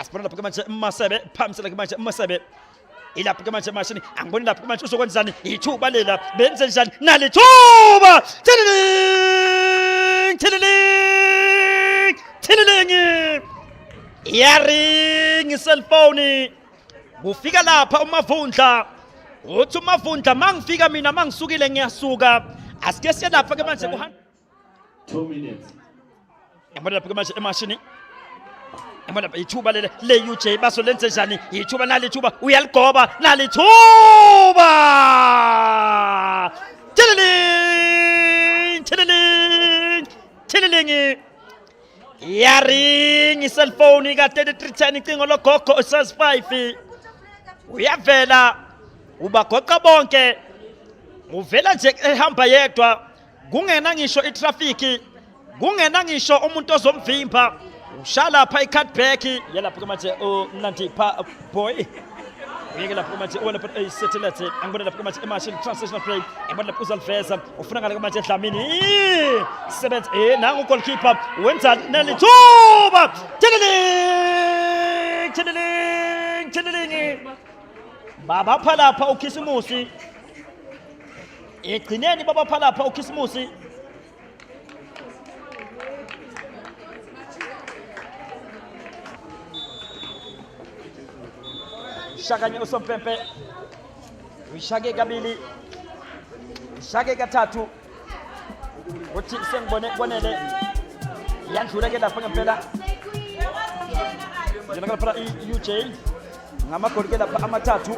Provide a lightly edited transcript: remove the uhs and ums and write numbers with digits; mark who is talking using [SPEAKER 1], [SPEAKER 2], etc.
[SPEAKER 1] asibona lapha manje Masebe phamisela manje Masebe ilapha manje mashini angiboni lapha manje uzokwenzani ithuba lela benze njani nalithuba tililing yaring cellphone kufika lapha uMavundla uthi uMavundla mangifika mina mangisukile ngiyasuka asike siya lapha ke manje
[SPEAKER 2] 2 minutes.
[SPEAKER 1] Yabona lapha manje emashini. Yabona lapha ithuba le UJ baso lenze njani? Ithuba nalithuba uyaligoba nalithuba. Tililing. Yaring cellphone ka 3310 icingo logogo +5. Uyavela ubagoqa bonke. Uvela nje ehamba yedwa. Kungena ngisho itraffic kungena ngisho umuntu ozomvimba ushala lapha iCardback yalapha manje Nandi boy uyeke lapha manje wala satellite angibona lapha manje machine transitional play ebona lapha uzaliveza ufuna ngale manje Dlamini sebenza nangu goalkeeper wenza nelithuba tililing baba pha lapha uKhisimusi egcineni baba pha lapha uKhisimusi shakanye usompempe ushake kabili shake kathathu uthi sengibonele yandlula ke lapha ngempela yena ngapha UJ ngamagoli ke lapha amathathu